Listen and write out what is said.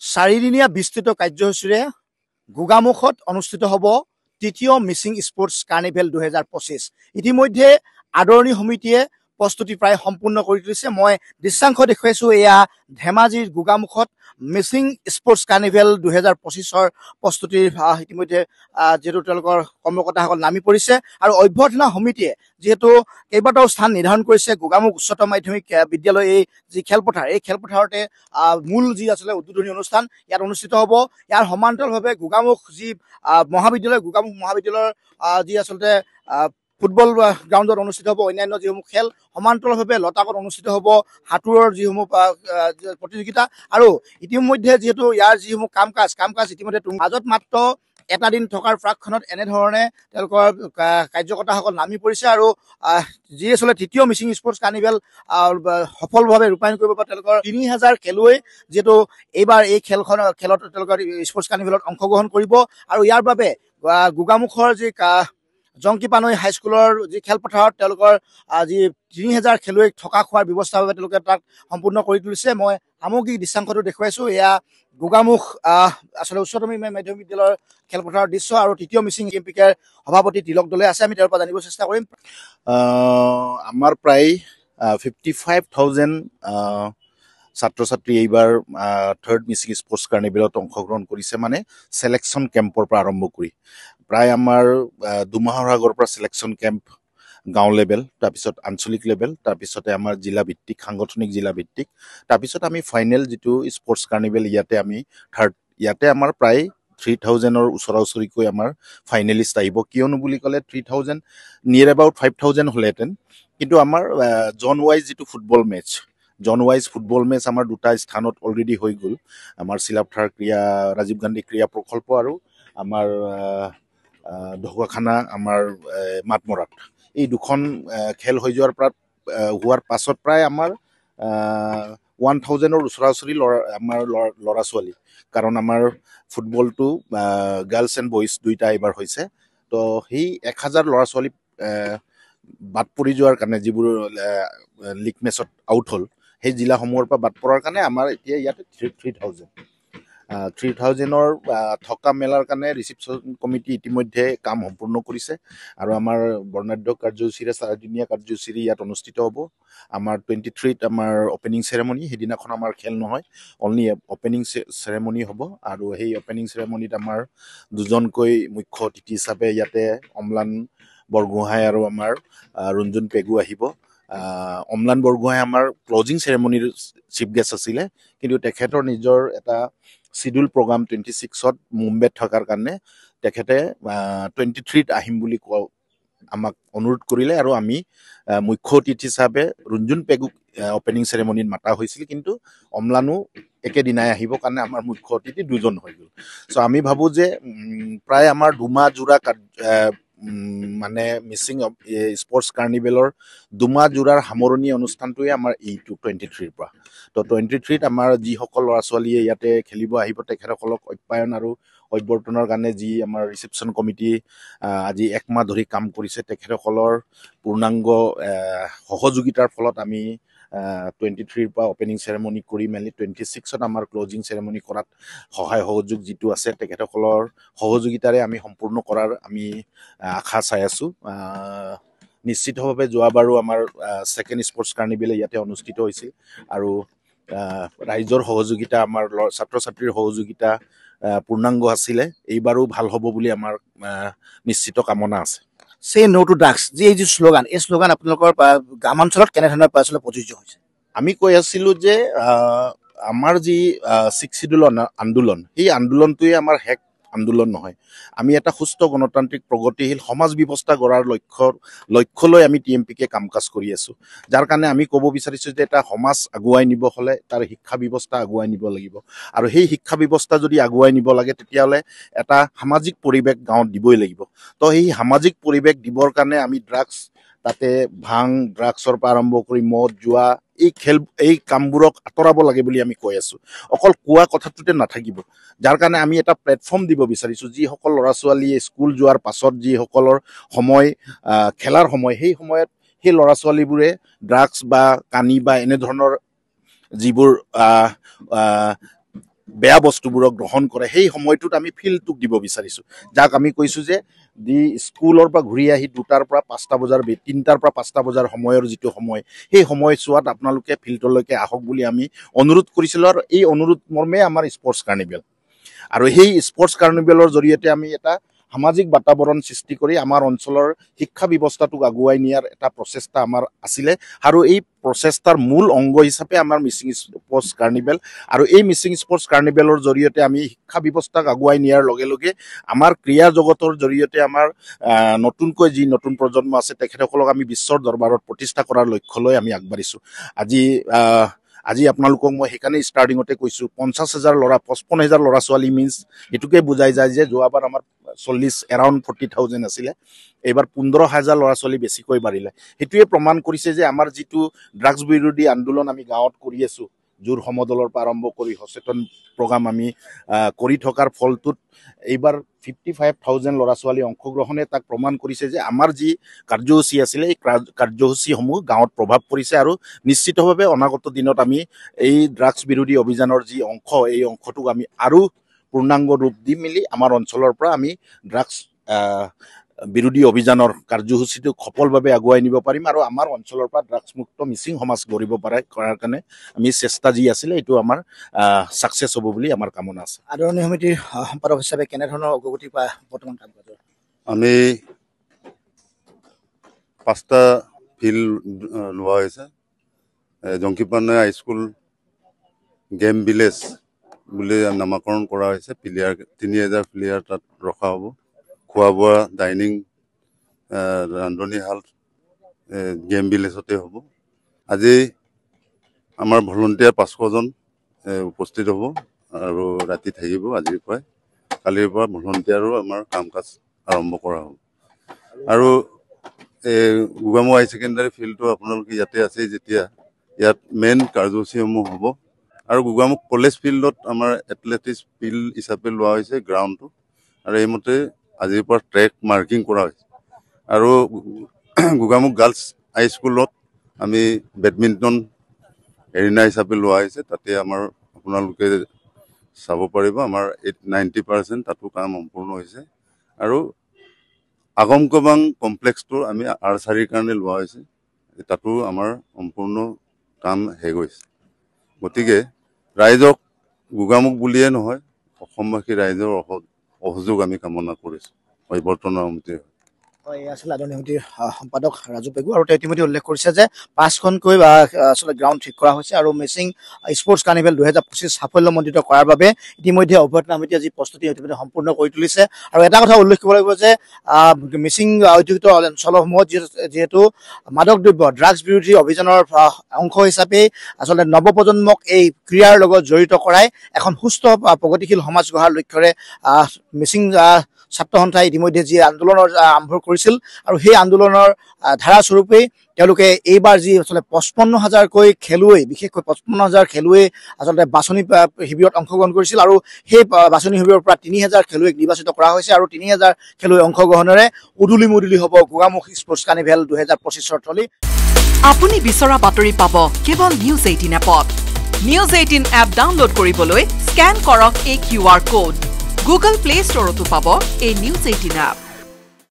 চাৰিদিনীয়া বিস্তৃত কাৰ্যসূচীৰে গোগামুখত অনুষ্ঠিত হ'ব তৃতীয় মিচিং স্পৰ্টছ কাৰ্নিভেল 2025। ইতিমধ্যে আদৰণি সমিতিয়ে প্ৰস্তুতি প্ৰায় সম্পূৰ্ণ কৰি তুলিছে। মই দৃশ্যাংশ দেখুৱাইছো, এয়া ধেমাজিৰ গোগামুখত মিচিং স্পৰ্টছ কাৰ্নিভেল 2025ৰ প্ৰস্তুতিৰ ইতিমধ্যে যিহেতু তেওঁলোকৰ কৰ্মকৰ্তাসকল নামি পৰিছে আৰু অভ্যৰ্থনা সমিতিয়ে যিহেতু কেইবাটাও স্থান নিৰ্ধাৰণ কৰিছে। গোগামুখ উচ্চতৰ মাধ্যমিক বিদ্যালয় এই যি খেলপথাৰ, এই খেলপথাৰতে মূল যি আচলতে উদ্বোধনী অনুষ্ঠান ইয়াত অনুষ্ঠিত হ'ব। ইয়াৰ সমান্তৰালভাৱে গোগামুখ যি মহাবিদ্যালয়, গোগামুখ মহাবিদ্যালয়ৰ যি আচলতে ফুটবল গ্ৰাউণ্ডত অনুষ্ঠিত হ'ব অন্যান্য যিসমূহ খেল। সমান্তৰালভাৱে লতাকত অনুষ্ঠিত হ'ব সাঁতোৰৰ যিসমূহ প্ৰতিযোগিতা। আৰু ইতিমধ্যে যিহেতু ইয়াৰ যিসমূহ কাম কাজ ইতিমধ্যে মাজত মাত্ৰ এটা দিন থকাৰ প্ৰাকক্ষণত এনেধৰণে তেওঁলোকৰ কাৰ্যকৰ্তাসকল নামি পৰিছে আৰু যি আচলতে তৃতীয় মিচিং স্পৰ্টছ কাৰ্নিভেল সফলভাৱে ৰূপায়ণ কৰিব পৰা তেওঁলোকৰ 3000 খেলুৱৈ যিহেতু এইবাৰ এই খেলত তেওঁলোকৰ স্পৰ্টছ কাৰ্নিভেলত অংশগ্ৰহণ কৰিব। আৰু ইয়াৰ বাবে গোগামুখৰ যি জংকি পানৈ হাইস্কুলৰ যি খেলপথাৰত তেওঁলোকৰ যি 3000 খেলুৱৈ থকা খোৱাৰ ব্যৱস্থাৰ বাবে তেওঁলোকে তাক সম্পূৰ্ণ কৰি তুলিছে। মই সামগ্ৰিক দৃশ্যাংশটো দেখুৱাইছো, এয়া গোগামুখ আচলতে উচ্চতৰ মাধ্যমিক বিদ্যালয়ৰ খেলপথাৰৰ দৃশ্য আৰু তৃতীয় মিচিং কেম্পিকাৰ সভাপতি তিলক দলে আছে। আমি তেওঁৰ পৰা জানিব চেষ্টা কৰিম। আমাৰ প্ৰায় 55,000 ছাত্ৰ ছাত্ৰী এইবাৰ থাৰ্ড মিচিং স্পৰ্টছ কাৰ্নিভেলত অংশগ্ৰহণ কৰিছে, মানে চিলেকশ্যন কেম্পৰ পৰা আৰম্ভ কৰি প্ৰায় আমাৰ 2 মাহৰ আগৰ পৰা চিলেকশ্যন কেম্প গাঁও লেভেল, তাৰপিছত আঞ্চলিক লেভেল, তাৰপিছতে আমাৰ জিলা ভিত্তিক সাংগঠনিক জিলা ভিত্তিক, তাৰপিছত আমি ফাইনেল যিটো স্পৰ্টছ কাৰ্নিভেল ইয়াতে আমি ইয়াতে আমাৰ প্ৰায় 3000ৰ ওচৰা-ওচৰিকৈ আমাৰ ফাইনেলিষ্ট আহিব। কিয়নো বুলি ক'লে 3000 নিয়েৰ এবাউট 5000 হ'লেহেঁতেন, কিন্তু আমাৰ জন ৱাইজ যিটো ফুটবল মেটচ, আমাৰ 2টা স্থানত অলৰেডি হৈ গ'ল। আমাৰ চিলাপথাৰ ৰাজীৱ গান্ধী ক্ৰীড়া প্ৰকল্প আৰু আমাৰ ঢকুৱাখানা আমাৰ মাতমৰাত, এই দুখন খেল হৈ হোৱাৰ পাছত প্ৰায় আমাৰ 1000ৰ ওচৰা-ওচৰি আমাৰ ল'ৰা ছোৱালী, কাৰণ আমাৰ ফুটবলটো গাৰ্লছ এণ্ড বইজ দুইটা এইবাৰ হৈছে। তো সেই 1000 ল'ৰা ছোৱালী বাদ পৰি যোৱাৰ কাৰণে, যিবোৰ লীগ মেচত আউট হ'ল, সেই জিলাসমূহৰ পৰা বাদ পৰাৰ কাৰণে আমাৰ এতিয়া ইয়াতে 3000ৰ থকা মেলাৰ কাৰণে ৰিচিপশ্যন কমিটি ইতিমধ্যে কাম সম্পূৰ্ণ কৰিছে। আৰু আমাৰ বৰ্ণাঢ্য কাৰ্যসূচীৰে 4দিনীয়া কাৰ্যসূচীৰে ইয়াত অনুষ্ঠিত হ'ব। আমাৰ 23ত আমাৰ অপেনিং চেৰেমনি, সেইদিনাখন আমাৰ খেল নহয়, অনলি অপেনিং চেৰেমনি হ'ব। আৰু সেই অপেনিং চেৰেমনিত আমাৰ 2জনকৈ মুখ্য অতিথি হিচাপে ইয়াতে অম্লান বৰগোহাঁই আৰু আমাৰ ৰুণজুণ পেগু আহিব। অম্লান বৰগোহাঁই আমাৰ ক্লজিং চেৰেমনিৰ চিফ গেষ্ট আছিলে, কিন্তু তেখেতৰ নিজৰ এটা চিডিউল প্ৰগ্ৰাম 26ত মুম্বাইত থকাৰ কাৰণে তেখেতে 23ত আহিম বুলি আমাক অনুৰোধ কৰিলে, আৰু আমি মুখ্য অতিথি হিচাপে ৰুণজুণ পেগুক অপেনিং চেৰেমনিত মাতা হৈছিল, কিন্তু অম্লানো একেদিনাই আহিবৰ কাৰণে আমাৰ মুখ্য অতিথি 2জন হৈ গ'ল। চ' আমি ভাবোঁ যে প্ৰায় আমাৰ 2 মাহ জোৰা মানে মিচিং স্পৰ্টছ কাৰ্নিভেলৰ 2 মাহ জোৰাৰ সামৰণি অনুষ্ঠানটোৱে আমাৰ এইটো 23ৰ পৰা। তো 23ত আমাৰ যিসকল ল'ৰা ছোৱালীয়ে ইয়াতে খেলিব আহিব, তেখেতসকলক অপ্যায়ন আৰু অভ্যৰ্থনাৰ কাৰণে যি আমাৰ ৰিচেপশ্যন কমিটি আজি 1 মাহ ধৰি কাম কৰিছে, তেখেতসকলৰ পূৰ্ণাংগ সহযোগিতাৰ ফলত আমি 23ৰ পৰা অপেনিং চেৰেমনি কৰি মেলি 26ত আমাৰ ক্লজিং চেৰেমনি কৰাত সহায় সহযোগ যিটো আছে, তেখেতসকলৰ সহযোগিতাৰে আমি সম্পূৰ্ণ কৰাৰ আমি আশা চাই আছোঁ। নিশ্চিতভাৱে যোৱাবাৰো আমাৰ ছেকেণ্ড স্পৰ্টছ কাৰ্নিভেল ইয়াতে অনুষ্ঠিত হৈছিল, আৰু ৰাইজৰ সহযোগিতা, আমাৰ ছাত্ৰ ছাত্ৰীৰ সহযোগিতা পূৰ্ণাংগ আছিলে। এইবাৰো ভাল হ'ব বুলি আমাৰ নিশ্চিত কামনা আছে। সে নো টু ড্ৰাগছ যি এই শ্লোগান, এই শ্লোগান আপোনালোকৰ গ্ৰামাঞ্চলত কেনেধৰণে আচলতে প্ৰযোজ্য হৈছে? আমি কৈ আছিলোঁ যে আমাৰ যি 6 শিডিউল আন্দোলন, সেই আন্দোলনটোৱে আমাৰ শেষ আন্দোলন নহয়। আমি এটা সুস্থ গণতান্ত্ৰিক প্ৰগতিশীল সমাজ ব্যৱস্থা গঢ়াৰ লক্ষ্য লৈ আমি TMPকে কাম কাজ কৰি আছোঁ। যাৰ কাৰণে আমি ক'ব বিচাৰিছোঁ যে এটা সমাজ আগুৱাই নিব হ'লে তাৰ শিক্ষা ব্যৱস্থা আগুৱাই নিব লাগিব, আৰু সেই শিক্ষা ব্যৱস্থা যদি আগুৱাই নিব লাগে, তেতিয়াহ'লে এটা সামাজিক পৰিৱেশ গাঁৱত দিবই লাগিব। তো সেই সামাজিক পৰিৱেশ দিবৰ কাৰণে আমি তাতে ভাং ড্ৰাগছৰ পৰা আৰম্ভ কৰি মদ জুৱা এই কামবোৰক আঁতৰাব লাগে বুলি আমি কৈ আছোঁ। অকল কোৱা কথাটোতে নাথাকিব, যাৰ কাৰণে আমি এটা প্লেটফৰ্ম দিব বিচাৰিছোঁ। যিসকল ল'ৰা ছোৱালীয়ে স্কুল যোৱাৰ পাছত যিসকলৰ সময় খেলাৰ সময়, সেই সময়ত সেই ল'ৰা ছোৱালীবোৰে ড্ৰাগছ বা কানি বা এনেধৰণৰ যিবোৰ বেয়া বস্তুবোৰক গ্ৰহণ কৰে সেই সময়টোত আমি ফিল্ডটোক দিব বিচাৰিছোঁ যাক আমি কৈছোঁ যে দি স্কুলৰ পৰা ঘূৰি আহি 2টাৰ পৰা 5টা বজাৰ 3টাৰ পৰা 5টা বজাৰ সময়ৰ যিটো সময় সেই সময়ছোৱাত আপোনালোকে ফিল্ডলৈকে আহক বুলি আমি অনুৰোধ কৰিছিলোঁ আৰু এই অনুৰোধ মৰ্মে আমাৰ স্পৰ্টছ কাৰ্নিভেল আৰু সেই স্পৰ্টছ কাৰ্নিভেলৰ জৰিয়তে আমি এটা সামাজিক বাতাবৰণ সৃষ্টি কৰি আমাৰ অঞ্চলৰ শিক্ষা ব্যৱস্থাটোক আগুৱাই নিয়াৰ এটা প্ৰচেষ্টা আমাৰ আছিলে আৰু এই প্ৰচেষ্টাৰ মূল অংগ হিচাপে আমাৰ মিচিং স্পৰ্টছ কাৰ্নিভেল আৰু এই মিচিং স্পৰ্টছ কাৰ্নিভেলৰ জৰিয়তে আমি শিক্ষা ব্যৱস্থাক আগুৱাই নিয়াৰ লগে লগে আমাৰ ক্ৰীড়া জগতৰ জৰিয়তে আমাৰ নতুনকৈ যি নতুন প্ৰজন্ম আছে তেখেতসকলক আমি বিশ্বৰ দৰবাৰত প্ৰতিষ্ঠা কৰাৰ লক্ষ্য লৈ আমি আগবাঢ়িছোঁ আজি আপোনালোকক মই সেইকাৰণে ষ্টাৰ্টিঙতে কৈছোঁ 50,000 ল'ৰা 55,000 ল'ৰা ছোৱালী মিনছ এইটোকে বুজাই যায় যে যোৱাবাৰ আমাৰ এৰাউণ্ড 40,000 আছিলে এইবাৰ 15,000 ল'ৰা ছোৱালী বেছিকৈ বাঢ়িলে সেইটোৱে প্ৰমাণ কৰিছে যে আমাৰ যিটো ড্ৰাগছ বিৰোধী আন্দোলন আমি গাঁৱত কৰি আছোঁ জোৰ সমদলৰ পৰা আৰম্ভ কৰি সচেতন প্ৰগ্ৰাম আমি কৰি থকাৰ ফলটোত এইবাৰ 55,000 ল'ৰা ছোৱালী অংশগ্ৰহণে তাক প্ৰমাণ কৰিছে যে আমাৰ যি কাৰ্যসূচী আছিলে এই কাৰ্যসূচীসমূহ গাঁৱত প্ৰভাৱ পৰিছে আৰু নিশ্চিতভাৱে অনাগত দিনত আমি এই ড্ৰাগছ বিৰোধী অভিযানৰ যি অংশ এই অংশটোক আমি আৰু পূৰ্ণাংগ ৰূপ দি মেলি আমাৰ অঞ্চলৰ পৰা আমি ড্ৰাগছ বিৰোধী অভিযানৰ কাৰ্যসূচীটোক সফলভাৱে আগুৱাই নিব পাৰিম আৰু আমাৰ অঞ্চলৰ পৰা ড্ৰাগছমুক্ত মিচিং সমাজ গঢ়িব কৰাৰ কাৰণে আমি চেষ্টা যি আছিলে এইটো আমাৰ ছাকচেছ হ'ব বুলি আমাৰ কামনা আছে আদৰণীয় সমিতিৰ সম্পাদক হিচাপে কেনেধৰণৰ অগ্ৰগতি পায় বৰ্তমান কাম কাজৰ আমি 5টা ফিল্ড লোৱা হৈছে জংকিপানে হাইস্কুল গেম ভিলেজ বুলি নামাকৰণ কৰা হৈছে প্লেয়াৰ 3,000 প্লেয়াৰ তাত ৰখা হ'ব খোৱা বোৱা ডাইনিং ৰান্ধনি হাল গেম ভিলেজতে হ'ব আজি আমাৰ ভলণ্টিয়াৰ 500জন উপস্থিত হ'ব আৰু ৰাতি থাকিব আজিৰ পৰাই কালিৰ পৰা ভলণ্টিয়াৰো আমাৰ কাম কাজ আৰম্ভ কৰা হ'ব আৰু গোগামু হাই ছেকেণ্ডাৰী ফিল্ডটো আপোনালোকে ইয়াতে আছে যেতিয়া ইয়াত মেইন কাৰ্যসূচীসমূহ হ'ব আৰু গোগামুখ কলেজ ফিল্ডত আমাৰ এথলেটিক্স ফিল্ড হিচাপে লোৱা হৈছে গ্ৰাউণ্ডটো আৰু এইমতে আজিৰ পৰা ট্ৰেক মাৰ্কিং কৰা হৈছে আৰু গোগামুখ গাৰ্লছ হাইস্কুলত আমি বেডমিণ্টন এৰিনা হিচাপে লোৱা হৈছে তাতে আমাৰ আপোনালোকে চাব পাৰিব আমাৰ 90% তাতো কাম সম্পূৰ্ণ হৈছে আৰু আগমকবাং কমপ্লেক্সটো আমি আৰ্চাৰীৰ কাৰণে লোৱা হৈছে তাতো আমাৰ সম্পূৰ্ণ কাম শেষ হৈছে গতিকে ৰাইজক গোগামুখ বুলিয়ে নহয় অসমবাসী ৰাইজৰ সহযোগ আমি কামনা কৰিছোঁ পৰিৱৰ্তনৰ সমিতিৰ আচলতে আদৰণীয় সমিতিৰ সম্পাদক ৰাজু পেগু আৰু তেওঁ ইতিমধ্যে উল্লেখ কৰিছে যে 5খনকৈ আচলতে গ্ৰাউণ্ড ঠিক কৰা হৈছে আৰু মিচিং স্পৰ্টছ কাৰ্নিভেল 2025 সাফল্যমণ্ডিত কৰাৰ বাবে ইতিমধ্যে অভ্যৰ্থনা সমিতিয়ে যি প্ৰস্তুতি ইতিমধ্যে সম্পূৰ্ণ কৰি তুলিছে আৰু এটা কথা উল্লেখ কৰিব লাগিব যে মিচিং অধ্যুষিত অঞ্চলসমূহত যিহেতু মাদক দ্ৰব্য ড্ৰাগছ বিৰোধী অভিযানৰ অংশ হিচাপে আচলতে নৱপ্ৰজন্মক এই ক্ৰীড়াৰ লগত জড়িত কৰাই এখন সুস্থ প্ৰগতিশীল সমাজ গঢ়াৰ লক্ষ্যৰে মিচিং ছাত্ৰ সন্থাই ইতিমধ্যে যি আন্দোলনৰ আৰম্ভ কৰিছিল আৰু সেই আন্দোলনৰ ধাৰাস্বৰূপেই তেওঁলোকে এইবাৰ যি আচলতে 55,000কৈ খেলুৱৈ বিশেষকৈ 55,000 খেলুৱৈ আচলতে বাছনি শিবিৰত অংশগ্ৰহণ কৰিছিল আৰু সেই বাছনি শিবিৰৰ পৰা 3,000 খেলুৱৈক নিৰ্বাচিত কৰা হৈছে আৰু 3,000 খেলুৱৈ অংশগ্ৰহণেৰে উদুলি মুদুলি হ'ব গোগামুখ স্পৰ্টছ কাৰ্নিভেল 2025ৰ থলী আপুনি বিচৰা বাতৰি পাব কেৱল নিউজ 18 এপত নিউজ 18 এপ ডাউনলোড কৰিবলৈ স্ক্যান কৰক এই QR code Google Play Store to পাব এই নিউজ 18 এপ